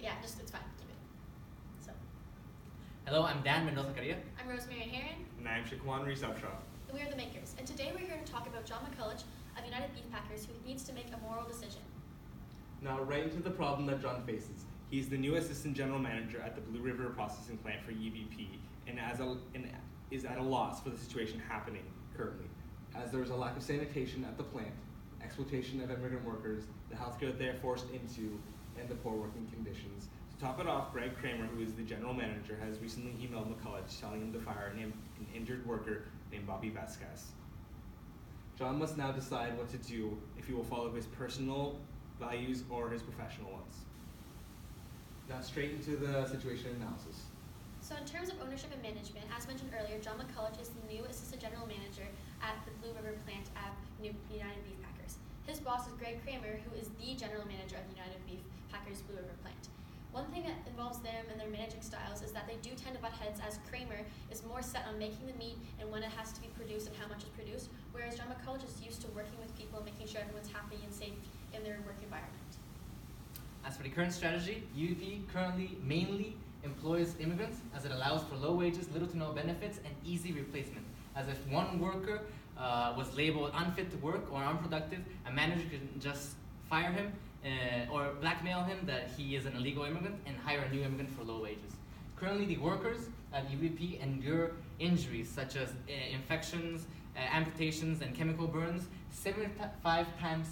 Yeah, it's fine. Keep it. So. Hello, I'm Dan Mendoza-Caria. I'm Rosemary Heron. And I'm Shaquan Recepshaw. And we are the makers. And today we're here to talk about John McCulloch of United Beef Packers, who needs to make a moral decision. Now, right into the problem that John faces. He's the new assistant general manager at the Blue River processing plant for UBP, and is at a loss for the situation happening currently, as there is a lack of sanitation at the plant, exploitation of immigrant workers, the healthcare that they are forced into, and the poor working conditions. To top it off, Greg Kramer, who is the general manager, has recently emailed McCulloch telling him to fire an injured worker named Bobby Vasquez. John must now decide what to do, if he will follow his personal values or his professional ones. Now straight into the situation analysis. So in terms of ownership and management, as mentioned earlier, John McCulloch is the new assistant general manager at the Blue River plant at United Beef Packers. His boss is Greg Kramer, who is the general manager of United Beef Packers Blue River plant. One thing that involves them and their managing styles is that they do tend to butt heads, as Kramer is more set on making the meat and when it has to be produced and how much is produced, whereas John McCulloch is used to working with people and making sure everyone's happy and safe in their work environment. As for the current strategy, UP currently mainly employs immigrants, as it allows for low wages, little to no benefits, and easy replacement. As if one worker was labeled unfit to work or unproductive, a manager can just fire him or blackmail him that he is an illegal immigrant and hire a new immigrant for low wages. Currently, the workers at UBP endure injuries such as infections, amputations, and chemical burns 75 times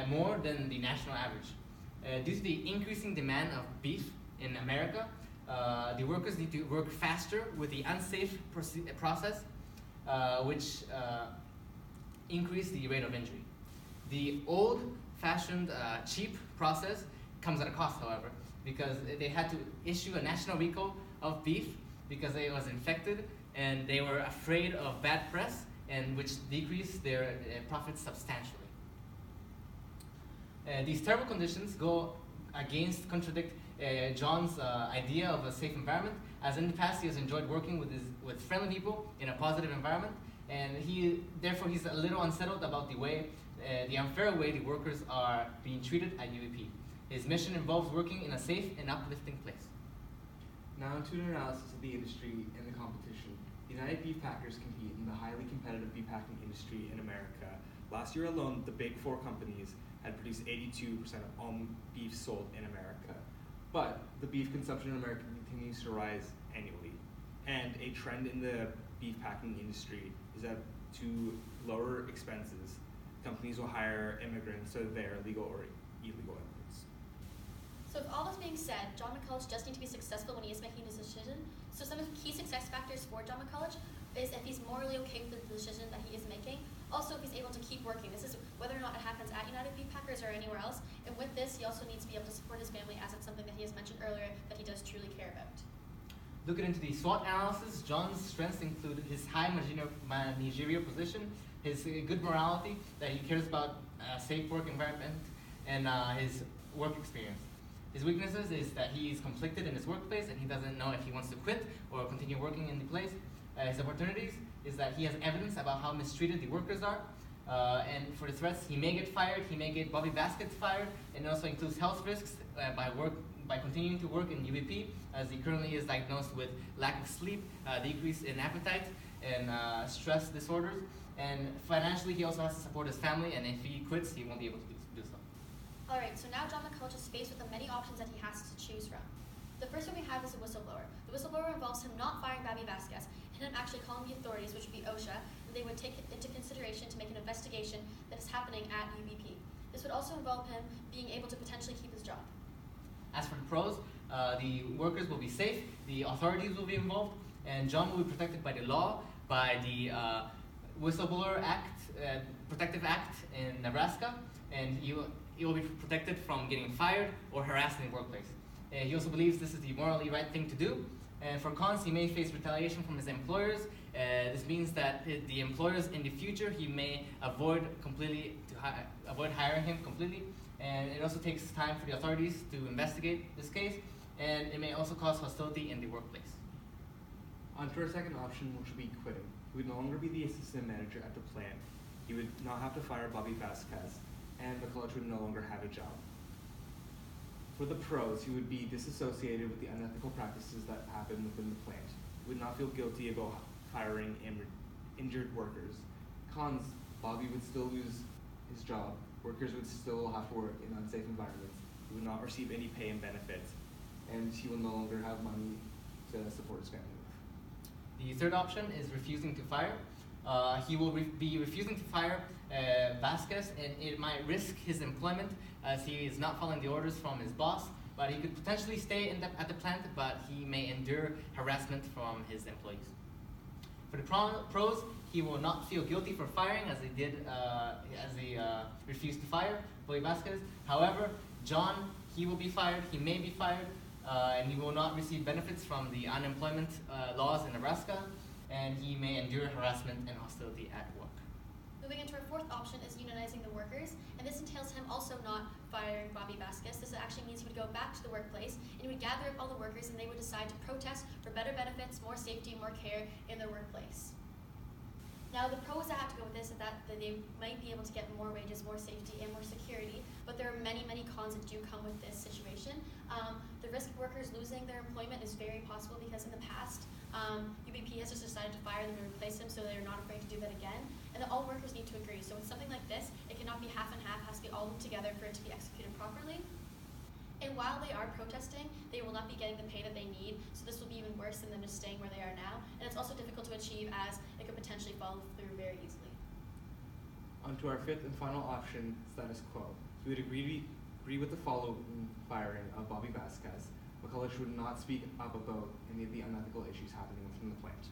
more than the national average. Due to the increasing demand of beef in America, the workers need to work faster with the unsafe process, which increase the rate of injury. The old-fashioned cheap process comes at a cost, however, because they had to issue a national recall of beef because it was infected, and they were afraid of bad press, and which decreased their profits substantially. These terrible conditions contradict John's idea of a safe environment, as in the past he has enjoyed working with friendly people in a positive environment, and therefore he's a little unsettled about the unfair way the workers are being treated at UBP. His mission involves working in a safe and uplifting place. Now into an analysis of the industry and the competition. United Beef Packers compete in the highly competitive beef packing industry in America. Last year alone, the big four companies had produced 82% of all beef sold in America. But the beef consumption in America continues to rise annually. And a trend in the beef packing industry is that to lower expenses, companies will hire immigrants, so they're legal or illegal immigrants. So with all this being said, John McCulloch does need to be successful when he is making his decision. So some of the key success factors for John McCulloch is if he's morally okay with the decision that he is making. Also, if he's able to keep working. This is whether or not it happens at United Beef Packers or anywhere else. And with this, he also needs to be able to support his family, as it's something that he has mentioned earlier that he does truly care about. Looking into the SWOT analysis, John's strengths include his high managerial position, his good morality, that he cares about a safe work environment, and his work experience. His weaknesses is that he is conflicted in his workplace and he doesn't know if he wants to quit or continue working in the place. His opportunities is that he has evidence about how mistreated the workers are. And for the threats, he may get fired, he may get Bobby Vasquez fired, and it also includes health risks by continuing to work in UBP, as he currently is diagnosed with lack of sleep, decrease in appetite, and stress disorders. And financially, he also has to support his family, and if he quits, he won't be able to do so. Alright, so now John McCulloch is faced with the many options that he has to choose from. The first one we have is a whistleblower. The whistleblower involves him not firing Bobby Vasquez, and him actually calling the authorities, which would be OSHA, and they would take it into consideration to make an investigation that is happening at UBP. This would also involve him being able to potentially keep his job. As for the pros, the workers will be safe, the authorities will be involved, and John will be protected by the law, by the Whistleblower Act, Protective Act in Nebraska, and he will be protected from getting fired or harassed in the workplace. He also believes this is the morally right thing to do. And for cons, he may face retaliation from his employers. This means that the employers in the future, he may avoid hiring him completely. And it also takes time for the authorities to investigate this case. And it may also cause hostility in the workplace. On to our second option, which would be quitting. He would no longer be the assistant manager at the plant. He would not have to fire Bobby Vasquez, and McCulloch would no longer have a job. For the pros, he would be disassociated with the unethical practices that happen within the plant. He would not feel guilty about firing injured workers. Cons, Bobby would still lose his job. Workers would still have to work in unsafe environments. He would not receive any pay and benefits, and he will no longer have money to support his family with. The third option is refusing to fire. He will be refusing to fire Vasquez, and it might risk his employment as he is not following the orders from his boss. But he could potentially stay at the plant, but he may endure harassment from his employees. For the pros, he will not feel guilty for firing as he refused to fire Bobby Vasquez. However, John, he will be fired. He may be fired, and he will not receive benefits from the unemployment laws in Nebraska, and he may endure harassment and hostility at work. Moving into our fourth option is unionizing the workers, and this entails him also not firing Bobby Vasquez. This actually means he would go back to the workplace and he would gather up all the workers and they would decide to protest for better benefits, more safety, more care in their workplace. Now, the pros that have to go with this is that they might be able to get more wages, more safety, and more security, but there are many, many cons that do come with this situation. The risk of workers losing their employment is very possible because in the past, UBP has just decided to fire them and replace them, so they're not afraid to do that again. And all workers need to agree. So with something like this, it cannot be half and half, it has to be all together for it to be executed properly. And while they are protesting, they will not be getting the pay that they need, so this will be even worse than them just staying where they are now. And it's also difficult to achieve as it could potentially fall through very easily. On to our fifth and final option, status quo. We would agree with the following firing of Bobby Vasquez. McCulloch would not speak up about any of the unethical issues happening within the plant.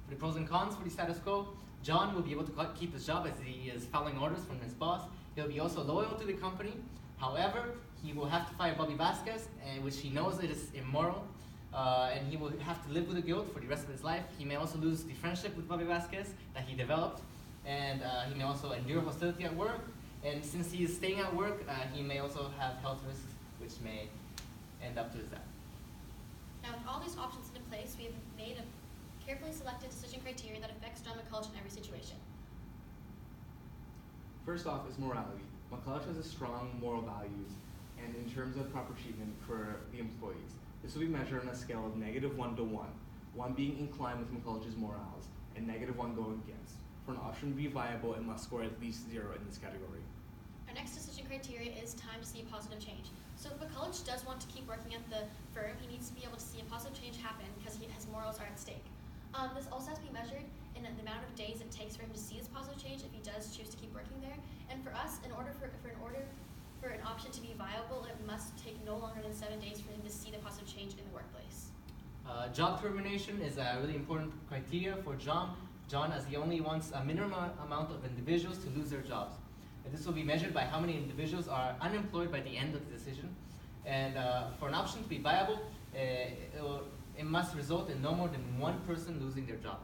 For the pros and cons for the status quo, John will be able to keep his job as he is following orders from his boss. He'll be also loyal to the company. However, he will have to fire Bobby Vasquez, which he knows it is immoral, and he will have to live with the guilt for the rest of his life. He may also lose the friendship with Bobby Vasquez that he developed, and he may also endure hostility at work. And since he is staying at work, he may also have health risks, which may end up to his death. Now, with all these options into place, we have made a carefully selected decision criteria that affects John McCulloch in every situation. First off is morality. McCulloch has a strong moral values, and in terms of proper treatment for the employees. This will be measured on a scale of -1 to 1, 1 being inclined with McCulloch's morals, and -1 going against. For an option to be viable, it must score at least 0 in this category. Our next decision criteria is time to see a positive change. So if McCulloch does want to keep working at the firm, he needs to be able to see a positive change happen because his morals are at stake. This also has to be measured in the amount of days it takes for him to see this positive change if he does choose to keep working there. And for us, in order for an option to be viable, it must take no longer than 7 days for him to see the positive change in the workplace. Job termination is a really important criteria for John, as he only wants a minimum amount of individuals to lose their jobs. And this will be measured by how many individuals are unemployed by the end of the decision. And for an option to be viable, it must result in no more than one person losing their job.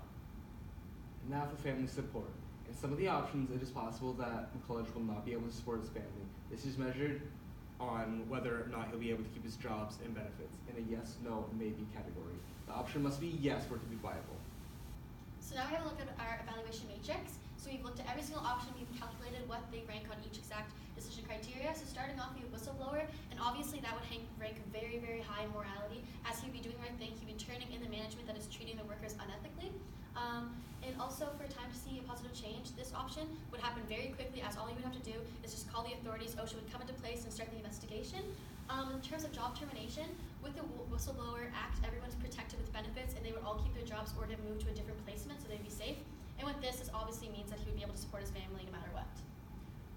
And now for family support. In some of the options, it is possible that McCulloch will not be able to support his family. This is measured on whether or not he'll be able to keep his jobs and benefits in a yes, no, maybe category. The option must be yes for it to be viable. So now we have a look at our evaluation matrix. So we've looked at every single option, we've calculated what they rank on each exact decision criteria. So starting off, we have whistleblower, and obviously that would rank very, very high in morality, as he'd be doing the right thing, he'd be turning in the management that is treating the workers unethically. And also for time to see a positive change, this option would happen very quickly, as all you would have to do is just call the authorities, OSHA would come into place and start the investigation. In terms of job termination, with the Whistleblower Act, everyone's protected with benefits and they would all keep their jobs or to move to a different placement so they'd be safe. And with this obviously means that he would be able to support his family no matter what.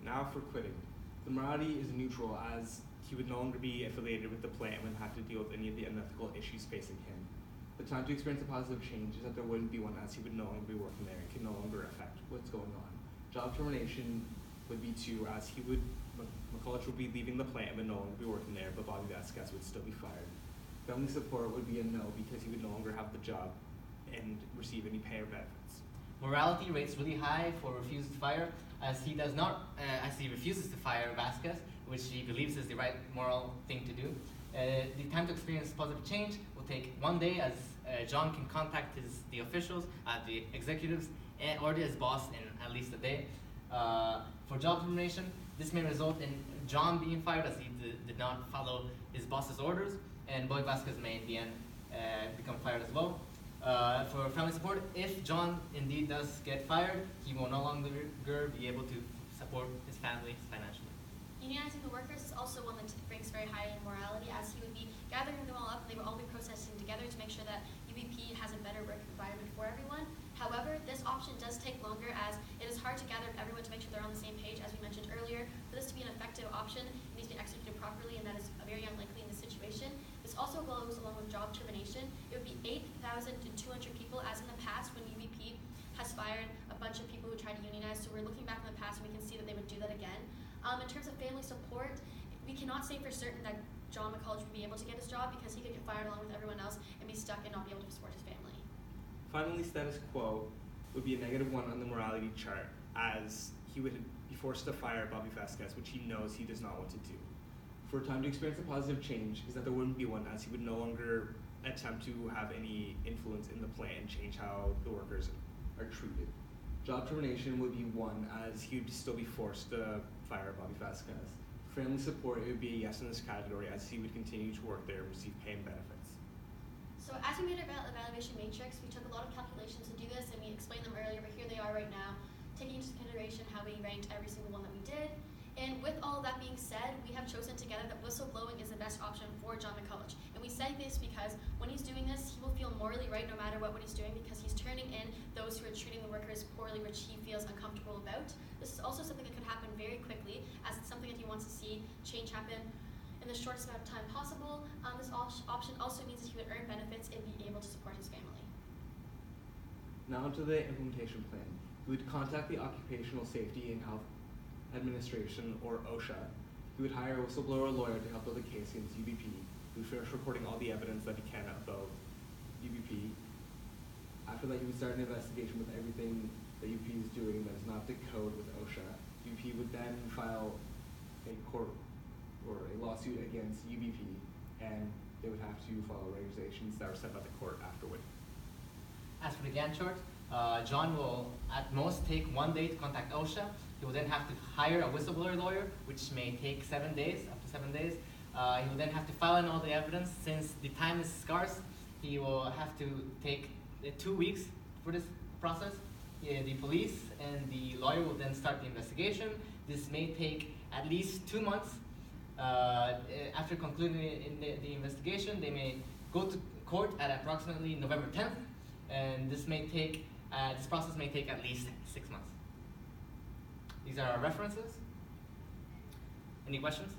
Now for quitting. The morality is neutral, as he would no longer be affiliated with the plant and would have to deal with any of the unethical issues facing him. The time to experience a positive change is that there wouldn't be one, as he would no longer be working there and could no longer affect what's going on. Job termination would be 2, as McCulloch would be leaving the plant but no longer be working there, but Bobby Vasquez would still be fired. Family support would be a no, because he would no longer have the job and receive any pay or benefits. Morality rates really high for refusal to fire, as he refuses to fire Vasquez, which he believes is the right moral thing to do. The time to experience positive change will take 1 day, as John can contact the officials, the executives, or his boss in at least a day. For job termination, This may result in John being fired as he did not follow his boss's orders, and Boy Vasquez may in the end become fired as well. For family support, if John indeed does get fired, he will no longer be able to support his family financially. Unionizing the workers is also one that brings very high morality, as he would be gathering them all up and they would all be protesting together to make sure that UBP has a better work environment for everyone. However, this option does take longer, as it is hard to gather everyone to make sure they're on the same page, as we mentioned earlier. For this to be an effective option, it needs to be executed properly, and that is very unlikely in this situation. This also goes along with job termination. It would be 8,200 people, as in the past when UBP has fired a bunch of people who tried to unionize. So we're looking back in the past and we can see that they would do that again. In terms of family support, we cannot say for certain that John McCulloch would be able to get his job, because he could get fired along with everyone else and be stuck and not be able to support his family. Finally, status quo would be a -1 on the morality chart, as he would be forced to fire Bobby Vasquez, which he knows he does not want to do. For a time to experience a positive change is that there wouldn't be one, as he would no longer attempt to have any influence in the plant and change how the workers are treated. Job termination would be 1, as he would still be forced to fire Bobby Vasquez. Family support, it would be a yes in this category, as he would continue to work there and receive pay and benefits. So as we made our evaluation matrix, we took a lot of calculations to do this, and we explained them earlier, but here they are right now, taking into consideration how we ranked every single one that we did. And with all that being said, we have chosen together that whistleblowing is the best option for John McCulloch. And we say this because when he's doing this, he will feel morally right no matter what he's doing, because he's turning in those who are treating the workers poorly, which he feels uncomfortable about. This is also something that could happen very quickly, as it's something that he wants to see change happen in the shortest amount of time possible. This option also means that he would earn benefits and be able to support his family. Now to the implementation plan. We would contact the Occupational Safety and Health Administration, or OSHA. He would hire a whistleblower lawyer to help build a case against UBP. He would finish recording all the evidence that he can about UBP. After that, he would start an investigation with everything that UBP is doing that is not the code with OSHA. UBP would then file a court or a lawsuit against UBP, and they would have to follow regulations that were set by the court afterward. As for the Gantt chart, John will at most take 1 day to contact OSHA. He will then have to hire a whistleblower lawyer, which may take 7 days, up to 7 days. He will then have to file in all the evidence. Since the time is scarce, he will have to take 2 weeks for this process. The police and the lawyer will then start the investigation. This may take at least 2 months. After concluding the investigation, they may go to court at approximately November 10th, and this process may take at least 6 months. These are our references. Any questions?